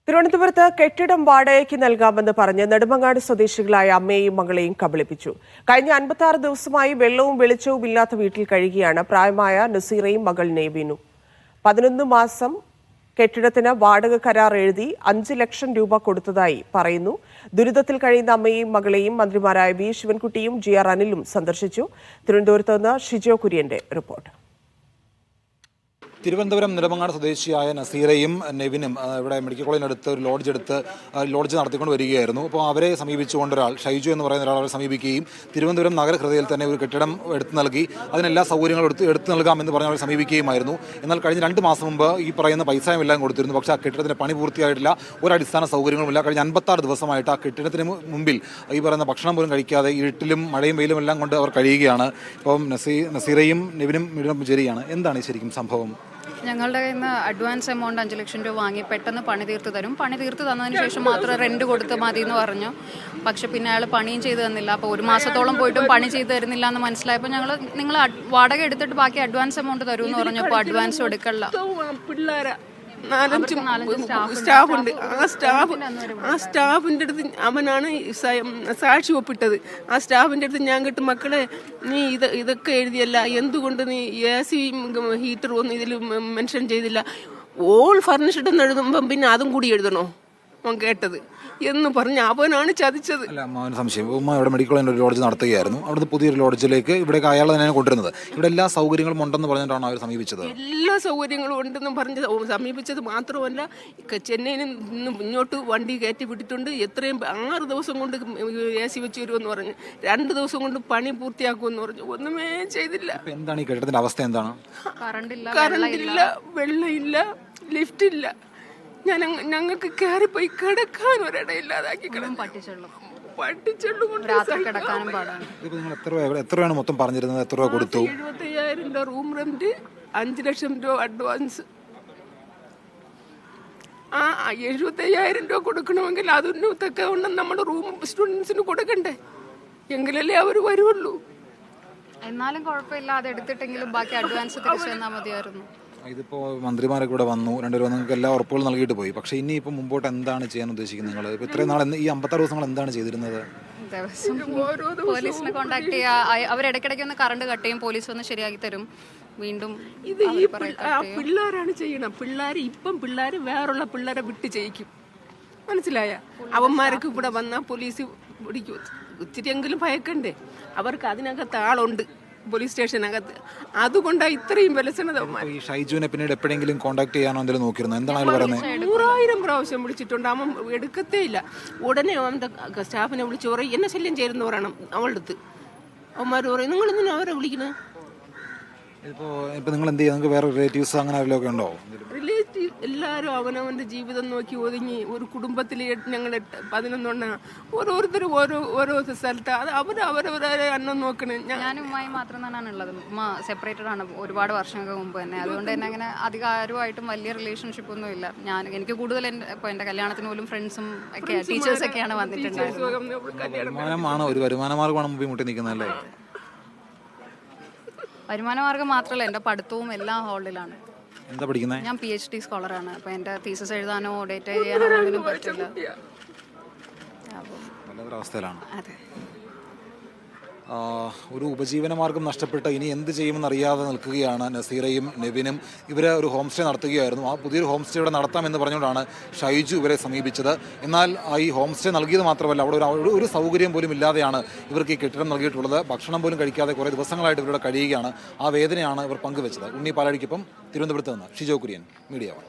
തിരുവനന്തപുരത്ത് കെട്ടിടം വാടകയ്ക്ക് നൽകാമെന്ന് പറഞ്ഞ് നെടുമങ്ങാട് സ്വദേശികളായ അമ്മയെയും മകളെയും കബളിപ്പിച്ചു. കഴിഞ്ഞ 56 ദിവസമായി വെള്ളവും വെളിച്ചവും ഇല്ലാത്ത വീട്ടിൽ കഴിയുകയാണ് പ്രായമായ നസീറയും മകൾ നെവിനും. 11 മാസം കെട്ടിടത്തിന് വാടക കരാർ എഴുതി 5 ലക്ഷം രൂപ കൊടുത്തതായി പറയുന്നു. ദുരിതത്തിൽ കഴിയുന്ന അമ്മയെയും മകളെയും മന്ത്രിമാരായ വി ശിവൻകുട്ടിയും GR അനിലും സന്ദർശിച്ചു. തിരുവനന്തപുരത്ത് നിന്ന് ഷിജോ കുര്യന്റെ റിപ്പോർട്ട്. തിരുവനന്തപുരം നെടുമങ്ങാട് സ്വദേശിയായ നസീറയും നെവിനും ഇവിടെ മെഡിക്കൽ കോളേജിനടുത്ത് ഒരു ലോഡ്ജ് നടത്തിക്കൊണ്ട് വരികയായിരുന്നു. അപ്പോൾ അവരെ സമീപിച്ചുകൊണ്ട് ഒരാൾ ഷൈജു എന്ന് പറയുന്ന ഒരാൾ അവരെ സമീപിക്കുകയും തിരുവനന്തപുരം നഗരഹൃദയത്തിൽ തന്നെ ഒരു കെട്ടിടം എടുത്തു നൽകി അതിനെല്ലാ സൗകര്യങ്ങളും എടുത്തു നൽകാമെന്ന് പറഞ്ഞ് അവരെ സമീപിക്കുകയുമായിരുന്നു. എന്നാൽ കഴിഞ്ഞ 2 മാസം മുമ്പ് ഈ പറയുന്ന പൈസയും എല്ലാം കൊടുത്തിരുന്നു. പക്ഷേ ആ കെട്ടിടത്തിൻ്റെ പണി പൂർത്തിയായിട്ടില്ല, ഒരു അടിസ്ഥാന സൗകര്യങ്ങളുമില്ല. കഴിഞ്ഞ 56 ദിവസമായിട്ട് ആ കെട്ടിടത്തിന് മുമ്പിൽ ഈ പറയുന്ന ഭക്ഷണം പോലും കഴിക്കാതെ ഇരുട്ടിലും മഴയും വെയിലും എല്ലാം കൊണ്ട് അവർ കഴിയുകയാണ്. ഇപ്പം നസീറയും നെവിനും ചേരുകയാണ്. എന്താണ് ശരിക്കും സംഭവം? ഞങ്ങളുടെ കയ്യിൽ നിന്ന് അഡ്വാൻസ് എമൗണ്ട് 5 ലക്ഷം രൂപ വാങ്ങി പെട്ടെന്ന് പണി തീർത്ത് തരും. പണി തീർത്ത് തന്നതിന് ശേഷം മാത്രം റെന്റ് കൊടുത്ത് മതി എന്ന് പറഞ്ഞു. പക്ഷെ പിന്നെ അയാൾ പണിയും ചെയ്ത് തന്നില്ല. അപ്പോൾ 1 മാസത്തോളം പോയിട്ടും പണി ചെയ്ത് തരുന്നില്ല എന്ന് മനസ്സിലായപ്പോൾ നിങ്ങൾ വാടക എടുത്തിട്ട് ബാക്കി അഡ്വാൻസ് എമൗണ്ട് തരുമെന്ന് പറഞ്ഞപ്പോൾ അഡ്വാൻസും എടുക്കല്ല. 4-5 സ്റ്റാഫുണ്ട്. ആ സ്റ്റാഫിൻ്റെ അടുത്ത് അവനാണ് സാക്ഷി ഒപ്പിട്ടത്. ആ സ്റ്റാഫിൻ്റെ അടുത്ത് ഞാൻ കേട്ട്, മക്കളെ നീ ഇതൊക്കെ എഴുതിയല്ല, എന്തുകൊണ്ട് നീ AC ഹീറ്റർ ഒന്നും ഇതിൽ മെൻഷൻ ചെയ്തില്ല, ഓൾ ഫർണിഷ്ഡ് എന്ന് എഴുതുമ്പം പിന്നെ അതും കൂടി എഴുതണോ അവൻ കേട്ടത് എന്ന് പറഞ്ഞ് അവനാണ് ചതിച്ചത്. അല്ല, അമ്മാവന് സംശയം. ഉമ്മ ഇവിടെ മെഡിക്കൽ കോളേജിൽ ഒരു ലോഡ്ജ് നടത്തുകയായിരുന്നു. അവിടുത്തെ പുതിയൊരു ലോഡ്ജിലേക്ക് ഇവിടേക്ക് അയാൾ തന്നെയാണ് കൊണ്ടുവരുന്നത്. ഇവിടെ എല്ലാ സൗകര്യങ്ങളും ഉണ്ടെന്ന് പറഞ്ഞിട്ടാണ് അവർ സമീപിച്ചത്. എല്ലാ സൗകര്യങ്ങളും ഉണ്ടെന്ന് പറഞ്ഞ് സമീപിച്ചത് മാത്രമല്ല, ചെന്നൈയിൽ നിന്ന് ഇങ്ങോട്ട് വണ്ടി കയറ്റി വിട്ടിട്ടുണ്ട്. എത്രയും 6 ദിവസം കൊണ്ട് AC വെച്ച് വരുമെന്ന് പറഞ്ഞ് 2 ദിവസം കൊണ്ട് പണി പൂർത്തിയാക്കുമെന്ന് പറഞ്ഞു. ഒന്നുമേ ചെയ്തില്ല. എന്താണ് ഈ കെട്ടിടത്തിന്റെ അവസ്ഥ? എന്താണ്? കറണ്ടില്ല, വെള്ളമില്ല, ലിഫ്റ്റ് ഇല്ല. ഞങ്ങൾക്ക് കയറിപ്പോയി കിടക്കാൻ ഒരിടയില്ലാതാക്കി എത്ര രൂപയാണ് മൊത്തം പറഞ്ഞിരുന്നത്? എത്ര രൂപ കൊടുത്തു? 75,000 രൂപ റൂം റെന്റ്, 5 ലക്ഷം രൂപ അഡ്വാൻസ്. ആ 75,000 രൂപ കൊടുക്കണമെങ്കിൽ അതിന് തക്ക നമ്മുടെ റൂം സ്റ്റുഡൻസിന് കൊടുക്കണ്ടേ, എങ്കിലല്ലേ അവർ വരുള്ളൂ. എന്നാലും കുഴപ്പമില്ല, അത് എടുത്തിട്ടെങ്കിലും ബാക്കി അഡ്വാൻസ് തിരിച്ചു തന്നാൽ മതിയായിരുന്നു. ഇതിപ്പോൾ മന്ത്രിമാരൊക്കെ ഇവിടെ വന്നു, 2 രൂപ നിങ്ങൾക്ക് എല്ലാ ഉറപ്പുകളും നൽകിയിട്ട് പോയി. പക്ഷേ ഇനി ഇപ്പം മുമ്പോട്ട് എന്താണ് ചെയ്യാൻ ഉദ്ദേശിക്കുന്നത് നിങ്ങൾ? ഇപ്പോൾ ഇത്രയും നാൾ ഈ 56 ദിവസങ്ങൾ എന്താണ് ചെയ്തിരുന്നത്? പോലീസിനെ കോൺടാക്ട് ചെയ്യുക, അവരിടയ്ക്കിടയ്ക്ക് ഒന്ന് കറണ്ട് കട്ട് ചെയ്യും, പോലീസ് വന്ന് ശരിയാക്കി തരും. വീണ്ടും ഇത് ഈ പിള്ളേരാണ് ചെയ്യണം. പിള്ളേർ വേറുള്ള പിള്ളേരെ വിട്ട് ചെയ്യിക്കും, മനസ്സിലായ? അവന്മാർക്ക് ഇവിടെ വന്നാൽ പോലീസ് പിടിക്കും. ഇത്തിരിയെങ്കിലും ഭയക്കണ്ടേ അവർക്ക്? അതിനകത്ത് ആളുണ്ട് പോലീസ് സ്റ്റേഷനകത്ത്. അതുകൊണ്ടാണ് ഇത്രയും വിലസണത. ഈ ഷൈജുവിനെ പിന്നീട് എപ്പോഴെങ്കിലും കോൺടാക്ട് ചെയ്യാനോ എന്തെങ്കിലും നോക്കിയിരുന്നു? എന്താണ് പറയുന്നത്? 100,000 പ്രാവശ്യം വിളിച്ചിട്ടുണ്ട്. അവൻ എടുക്കത്തേ ഇല്ല. ഉടനെ അവൻ്റെ സ്റ്റാഫിനെ വിളിച്ച് പറയും എന്നെ ശല്യം ചേരുന്നു പറയണം അവളുടെ അടുത്ത്. അവന്മാർ പറയും നിങ്ങൾ എന്തിനാ അവരെ വിളിക്കുന്നത്? ഇപ്പോൾ നിങ്ങൾ എന്ത് ചെയ്യുക? നിങ്ങൾക്ക് വേറെ റിലേറ്റീവ്സ് അങ്ങനെ ആരെങ്കിലുമൊക്കെ ഉണ്ടോ? റിലേറ്റീവ് എല്ലാവരും അവനവൻ്റെ ജീവിതം നോക്കി ഒതുങ്ങി ഒരു കുടുംബത്തിൽ ഞങ്ങൾ 11 ഓരോരുത്തരും ഓരോ സ്ഥലത്ത്. അത് അവരവരെ അന്നം നോക്കണേ. ഞാനും ഉമ്മയും മാത്രം തന്നെയാണ് ഉള്ളത്. ഉമ്മ സെപ്പറേറ്റഡ് ആണ് ഒരുപാട് വർഷങ്ങൾക്ക് മുമ്പ് തന്നെ. അതുകൊണ്ട് തന്നെ അങ്ങനെ അധികം ആരുമായിട്ടും വലിയ റിലേഷൻഷിപ്പ് ഒന്നും ഇല്ല. എനിക്ക് കൂടുതൽ ഇപ്പോൾ എൻ്റെ കല്യാണത്തിന് പോലും ഫ്രണ്ട്സും ഒക്കെ ടീച്ചേഴ്സൊക്കെയാണ് വന്നിട്ടുണ്ടായിരുന്നത്. വരുമാനമാണ് ഒരു വരുമാനമാർഗ്ഗമാണ് മുമ്പിൽ മുട്ടി നിൽക്കുന്നതല്ലേ? വരുമാനമാർഗ്ഗം മാത്രമല്ല, എൻ്റെ പഠിത്തവും എല്ലാം ഹോളിലാണ്. എന്താ പഠിക്കുന്നത്? ഞാൻ PhD സ്കോളറാണ്. അപ്പോൾ എൻ്റെ തീസിസ് എഴുതാനോ ഡേറ്റ് ചെയ്യാനോ ഒന്നിനും പറ്റില്ല. അവസ്ഥയിലാണ്. അതെ. ഒരു ഉപജീവനമാർഗ്ഗം നഷ്ടപ്പെട്ട് ഇനി എന്ത് ചെയ്യുമെന്നറിയാതെ നിൽക്കുകയാണ് നസീറയും നെവിനും. ഇവർ ഒരു ഹോം സ്റ്റേ നടത്തുകയായിരുന്നു. ആ പുതിയൊരു ഹോം സ്റ്റേ ഇവിടെ നടത്താമെന്ന് പറഞ്ഞുകൊണ്ടാണ് ഷൈജു ഇവരെ സമീപിച്ചത്. എന്നാൽ ഈ ഹോം സ്റ്റേ നൽകിയത് മാത്രമല്ല, അവിടെ ഒരു സൗകര്യം പോലും ഇല്ലാതെയാണ് ഇവർക്ക് ഈ കെട്ടിടം നൽകിയിട്ടുള്ളത്. ഭക്ഷണം പോലും കഴിക്കാതെ കുറേ ദിവസങ്ങളായിട്ട് ഇവരുടെ കഴിയുകയാണ്. ആ വേദനയാണ് ഇവർ പങ്കുവെച്ചത്. ഉണ്ണി പാലാടിക്കൊപ്പം തിരുവനന്തപുരത്ത് നിന്ന് ഷിജോ കുര്യൻ, മീഡിയ 1.